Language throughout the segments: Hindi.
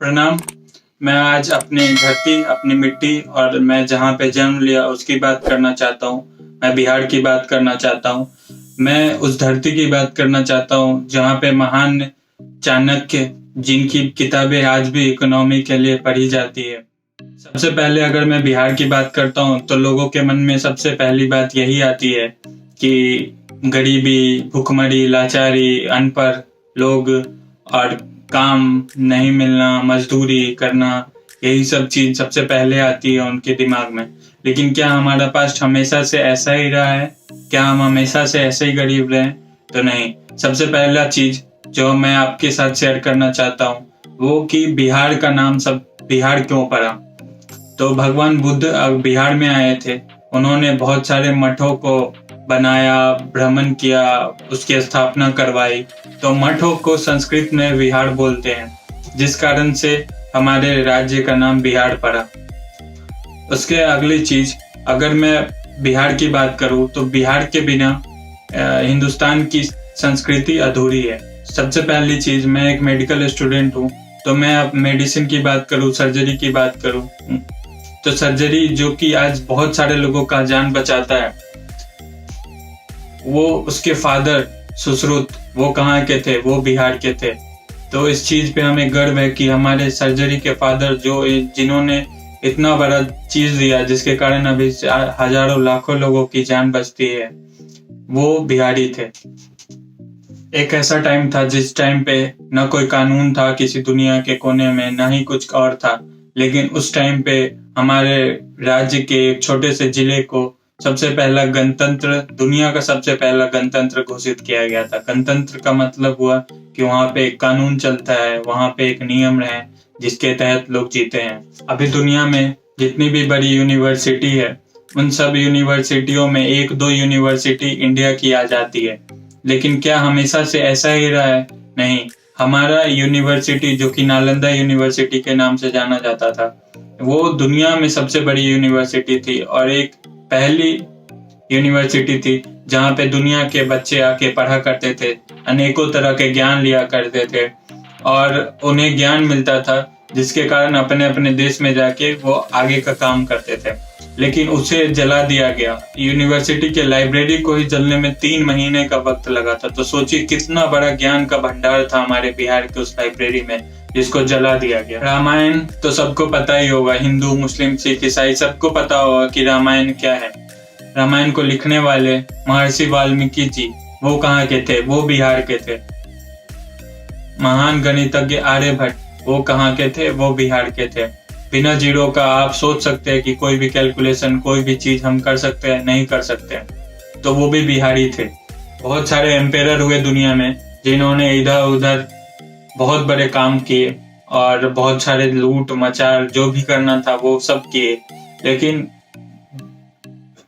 प्रणाम। मैं आज अपनी धरती, अपनी मिट्टी और मैं जहाँ पे जन्म लिया उसकी बात करना चाहता हूँ। मैं बिहार की बात करना चाहता हूँ। मैं उस धरती की बात करना चाहता हूँ जहाँ पे महान चाणक्य, जिनकी किताबें आज भी इकोनॉमी के लिए पढ़ी जाती है। सबसे पहले अगर मैं बिहार की बात करता हूँ तो लोगों के मन में सबसे पहली बात यही आती है कि गरीबी, भुखमरी, लाचारी, अनपढ़ लोग और काम नहीं मिलना, मजदूरी करना, यही सब चीज सबसे पहले आती है उनके दिमाग में। लेकिन क्या हमारा पास्ट हमेशा से ऐसा ही रहा है? क्या हम हमेशा से ऐसे ही गरीब रहे? तो नहीं। सबसे पहला चीज जो मैं आपके साथ शेयर करना चाहता हूँ वो कि बिहार का नाम सब बिहार क्यों पड़ा। तो भगवान बुद्ध बिहार में आए थे। उन्होंने बहुत सारे मठों को बनाया, भ्रमण किया, उसकी स्थापना करवाई। तो मठों को संस्कृत में विहार बोलते हैं, जिस कारण से हमारे राज्य का नाम बिहार पड़ा। उसके अगली चीज, अगर मैं बिहार की बात करूं तो बिहार के बिना हिंदुस्तान की संस्कृति अधूरी है। सबसे पहली चीज, मैं एक मेडिकल स्टूडेंट हूं, तो मैं अब मेडिसिन की बात करूं, सर्जरी की बात करूं, तो सर्जरी जो कि आज बहुत सारे लोगों का जान बचाता है, वो उसके फादर सुश्रुत वो कहाँ के थे? वो बिहार के थे। तो इस चीज पे हमें गर्व है कि हमारे सर्जरी के फादर जिन्होंने इतना बड़ा चीज दिया जिसके कारण अभी हजारों लाखों लोगों की जान बचती है, वो बिहारी थे। एक ऐसा टाइम था जिस टाइम पे न कोई कानून था किसी दुनिया के कोने में, ना ही कुछ और था, लेकिन उस टाइम पे हमारे राज्य के एक छोटे से जिले को सबसे पहला गणतंत्र, दुनिया का सबसे पहला गणतंत्र घोषित किया गया था। गणतंत्र का मतलब हुआ कि वहाँ पे एक कानून चलता है, वहाँ पे एक नियम है जिसके तहत लोग जीते हैं। अभी दुनिया में जितनी भी बड़ी यूनिवर्सिटी है, उन सब यूनिवर्सिटियों में एक दो यूनिवर्सिटी इंडिया की आ जाती है। लेकिन क्या हमेशा से ऐसा ही रहा है? नहीं। हमारा यूनिवर्सिटी जो कि नालंदा यूनिवर्सिटी के नाम से जाना जाता था, वो दुनिया में सबसे बड़ी यूनिवर्सिटी थी और एक पहली यूनिवर्सिटी थी जहाँ पे दुनिया के बच्चे आके पढ़ा करते थे, अनेकों तरह के ज्ञान लिया करते थे और उन्हें ज्ञान मिलता था जिसके कारण अपने अपने देश में जाके वो आगे का काम करते थे। लेकिन उसे जला दिया गया। यूनिवर्सिटी के लाइब्रेरी को ही जलने में 3 महीने का वक्त लगा था। तो सोचिए कितना बड़ा ज्ञान का भंडार था हमारे बिहार के उस लाइब्रेरी में, जिसको जला दिया गया। रामायण तो सबको पता ही होगा, हिंदू, मुस्लिम, सिख, ईसाई सबको पता होगा कि रामायण क्या है। रामायण को लिखने वाले महर्षि वाल्मीकि जी, वो कहाँ के थे? वो बिहार के थे। महान गणितज्ञ आर्यभट्ट, वो कहाँ के थे? वो बिहार के थे। बिना जीरो का आप सोच सकते हैं कि कोई भी कैलकुलेशन, कोई भी चीज हम कर सकते हैं? नहीं कर सकते। तो वो भी बिहारी थे। बहुत सारे एम्पेरर हुए दुनिया में जिन्होंने इधर उधर बहुत बड़े काम किए और बहुत सारे लूट मचार जो भी करना था वो सब किए। लेकिन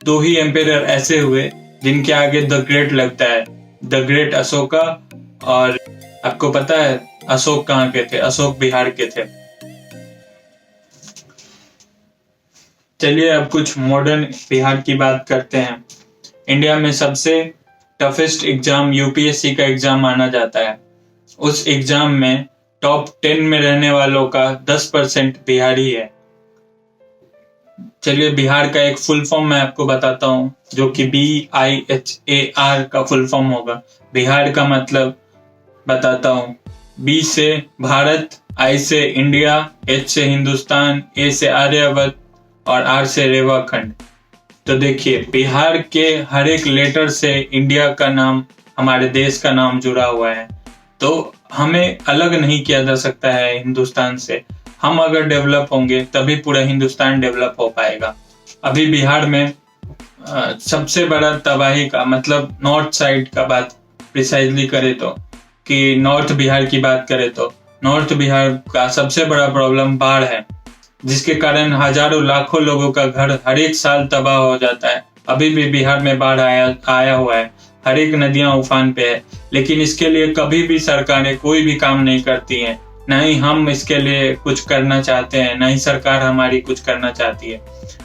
2 ही एम्पेरर ऐसे हुए जिनके आगे द ग्रेट लगता है, द ग्रेट अशोका। और आपको पता है अशोक कहाँ के थे? अशोक बिहार के थे। चलिए अब कुछ मॉडर्न बिहार की बात करते हैं। इंडिया में सबसे टफेस्ट एग्जाम यूपीएससी का एग्जाम माना जाता है। उस एग्जाम में टॉप 10 में रहने वालों का 10% बिहारी है। चलिए बिहार का एक फुल फॉर्म मैं आपको बताता हूँ, जो कि BIHAR का फुल फॉर्म होगा। बिहार का मतलब बताता हूँ। B से भारत, I से इंडिया, H से हिंदुस्तान, A से आर्यवर्त और R से रेवाखंड। तो देखिए बिहार के हर एक लेटर से इंडिया का नाम, हमारे देश का नाम जुड़ा हुआ है। तो हमें अलग नहीं किया जा सकता है हिंदुस्तान से। हम अगर डेवलप होंगे तभी पूरा हिंदुस्तान डेवलप हो पाएगा। अभी बिहार में सबसे बड़ा तबाही का मतलब नॉर्थ साइड का बात प्रिसाइजली करे तो, कि नॉर्थ बिहार की बात करें तो नॉर्थ बिहार का सबसे बड़ा प्रॉब्लम बाढ़ है, जिसके कारण हजारों लाखों लोगों का घर हर एक साल तबाह हो जाता है। अभी भी बिहार में बाढ़ आया हुआ है, हर एक नदियां उफान पे है। लेकिन इसके लिए कभी भी सरकारें कोई भी काम नहीं करती हैं, ना ही हम इसके लिए कुछ करना चाहते हैं, ना ही सरकार हमारी कुछ करना चाहती है।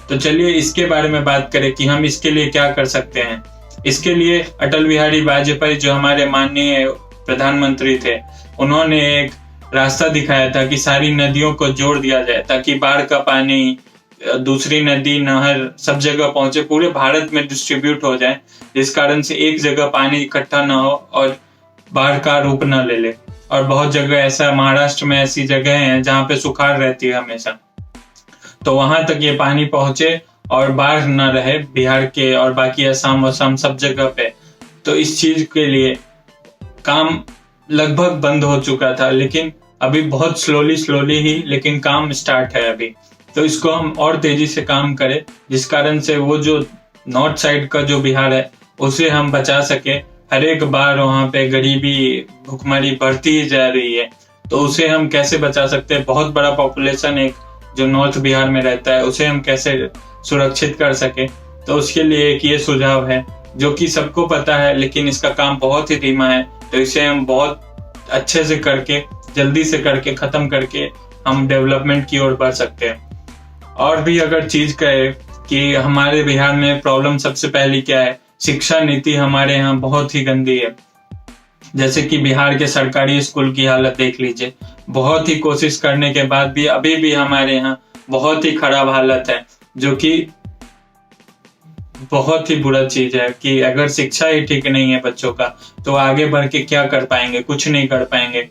तो चलिए इसके बारे में बात करें कि हम इसके लिए क्या कर सकते हैं। इसके लिए अटल बिहारी वाजपेयी जो हमारे माननीय प्रधानमंत्री थे, उन्होंने एक रास्ता दिखाया था कि सारी नदियों को जोड़ दिया जाए ताकि बाढ़ का पानी दूसरी नदी, नहर सब जगह पहुंचे, पूरे भारत में डिस्ट्रीब्यूट हो जाए, जिस कारण से एक जगह पानी इकट्ठा ना हो और बाढ़ का रूप न ले ले। और बहुत जगह ऐसा, महाराष्ट्र में ऐसी जगह हैं जहाँ पे सुखाड़ रहती है हमेशा, तो वहां तक ये पानी पहुंचे और बाढ़ न रहे बिहार के और बाकी असम सब जगह पे। तो इस चीज के लिए काम लगभग बंद हो चुका था, लेकिन अभी बहुत स्लोली ही लेकिन काम स्टार्ट है अभी। तो इसको हम और तेजी से काम करें, जिस कारण से वो जो नॉर्थ साइड का जो बिहार है उसे हम बचा सके। हर एक बार वहाँ पे गरीबी, भुखमरी बढ़ती ही जा रही है, तो उसे हम कैसे बचा सकते हैं। बहुत बड़ा पॉपुलेशन एक जो नॉर्थ बिहार में रहता है, उसे हम कैसे सुरक्षित कर सके। तो उसके लिए एक ये सुझाव है जो कि सबको पता है, लेकिन इसका काम बहुत ही धीमा है। तो इसे हम बहुत अच्छे से करके, जल्दी से करके, खत्म करके हम डेवलपमेंट की ओर बढ़ सकते हैं। और भी अगर चीज कहे कि हमारे बिहार में प्रॉब्लम सबसे पहली क्या है, शिक्षा नीति हमारे यहाँ बहुत ही गंदी है। जैसे कि बिहार के सरकारी स्कूल की हालत देख लीजिए, बहुत ही कोशिश करने के बाद भी अभी भी हमारे यहाँ बहुत ही खराब हालत है, जो कि बहुत ही बुरा चीज है कि अगर शिक्षा ही ठीक नहीं है बच्चों का, तो आगे बढ़ के क्या कर पाएंगे, कुछ नहीं कर पाएंगे।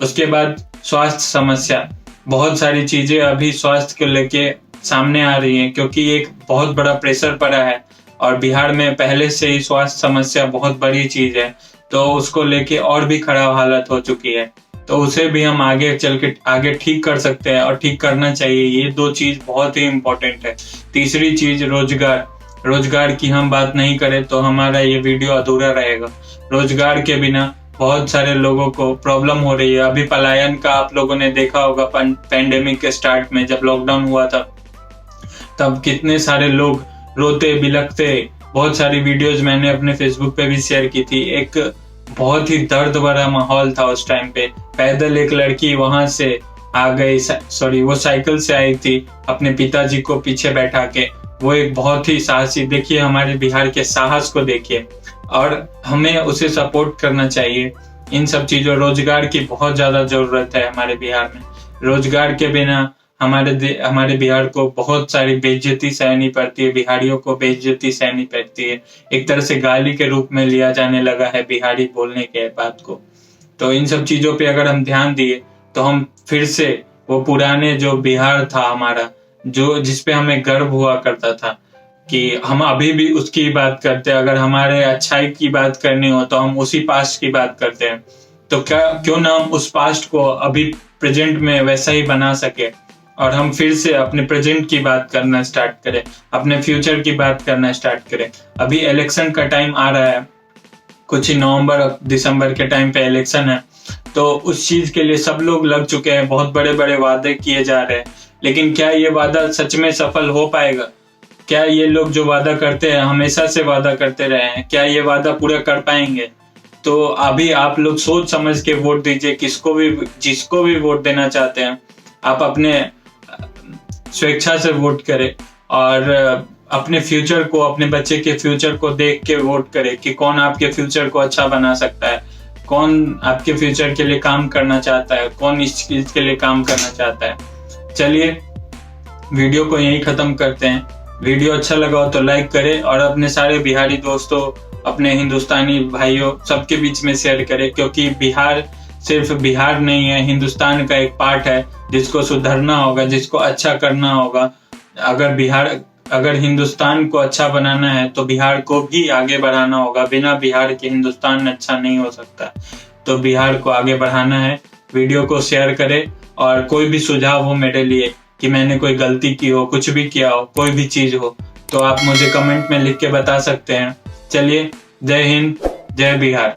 उसके बाद स्वास्थ्य समस्या, बहुत सारी चीजें अभी स्वास्थ्य को लेके सामने आ रही हैं, क्योंकि एक बहुत बड़ा प्रेशर पड़ा है और बिहार में पहले से ही स्वास्थ्य समस्या बहुत बड़ी चीज है, तो उसको लेके और भी खराब हालत हो चुकी है। तो उसे भी हम आगे चल के आगे ठीक कर सकते हैं और ठीक करना चाहिए। ये दो चीज बहुत ही इम्पोर्टेंट है। तीसरी चीज रोजगार की हम बात नहीं करें तो हमारा ये वीडियो अधूरा रहेगा। रोजगार के बिना बहुत सारे लोगों को प्रॉब्लम हो रही है। अभी पलायन का आप लोगों ने देखा होगा, पैंडेमिक के स्टार्ट में जब लॉकडाउन हुआ था, तब कितने सारे लोग रोते बिलखते, बहुत सारी वीडियोज मैंने अपने फेसबुक पे भी शेयर की थी। एक बहुत ही दर्द भरा माहौल था उस टाइम पे। पैदल एक लड़की वहां से आ गई, वो साइकिल से आई थी अपने पिताजी को पीछे बैठा के। वो एक बहुत ही साहसी, देखिए हमारे बिहार के साहस को देखिए, और हमें उसे सपोर्ट करना चाहिए। इन सब चीजों, रोजगार की बहुत ज्यादा जरूरत है हमारे बिहार में। रोजगार के बिना हमारे बिहार को बहुत सारी बेइज्जती सहनी पड़ती है, बिहारियों को बेइज्जती सहनी पड़ती है। एक तरह से गाली के रूप में लिया जाने लगा है बिहारी बोलने के बात को। तो इन सब चीजों पे अगर हम ध्यान दिए तो हम फिर से वो पुराने जो बिहार था हमारा, जो जिसपे हमें गर्व हुआ करता था, कि हम अभी भी उसकी बात करते हैं। अगर हमारे अच्छाई की बात करनी हो तो हम उसी पास्ट की बात करते हैं। तो क्यों ना हम उस पास्ट को अभी प्रेजेंट में वैसा ही बना सके और हम फिर से अपने प्रेजेंट की बात करना स्टार्ट करें, अपने फ्यूचर की बात करना स्टार्ट करें। अभी इलेक्शन का टाइम आ रहा है, कुछ ही नवंबर दिसंबर के टाइम पे इलेक्शन है, तो उस चीज के लिए सब लोग लग चुके हैं। बहुत बड़े बड़े वादे किए जा रहे हैं, लेकिन क्या ये वादा सच में सफल हो पाएगा? क्या ये लोग जो वादा करते हैं, हमेशा से वादा करते रहे हैं, क्या ये वादा पूरा कर पाएंगे? तो अभी आप लोग सोच समझ के वोट दीजिए। जिसको भी वोट देना चाहते हैं, आप अपने स्वेच्छा से वोट करें और अपने फ्यूचर को, अपने बच्चे के फ्यूचर को देख के वोट करें कि कौन आपके फ्यूचर को अच्छा बना सकता है, कौन आपके फ्यूचर के लिए काम करना चाहता है, कौन इस चीज के लिए काम करना चाहता है। चलिए वीडियो को यहीं खत्म करते हैं। वीडियो अच्छा लगा हो तो लाइक करें और अपने सारे बिहारी दोस्तों, अपने हिंदुस्तानी भाइयों, सबके बीच में शेयर करें, क्योंकि बिहार सिर्फ बिहार नहीं है, हिंदुस्तान का एक पार्ट है जिसको सुधरना होगा, जिसको अच्छा करना होगा। अगर हिंदुस्तान को अच्छा बनाना है तो बिहार को भी आगे बढ़ाना होगा। बिना बिहार के हिंदुस्तान अच्छा नहीं हो सकता। तो बिहार को आगे बढ़ाना है। वीडियो को शेयर करें और कोई भी सुझाव हो मेरे लिए कि मैंने कोई गलती की हो, कुछ भी किया हो, कोई भी चीज हो, तो आप मुझे कमेंट में लिख के बता सकते हैं। चलिए, जय हिंद, जय बिहार।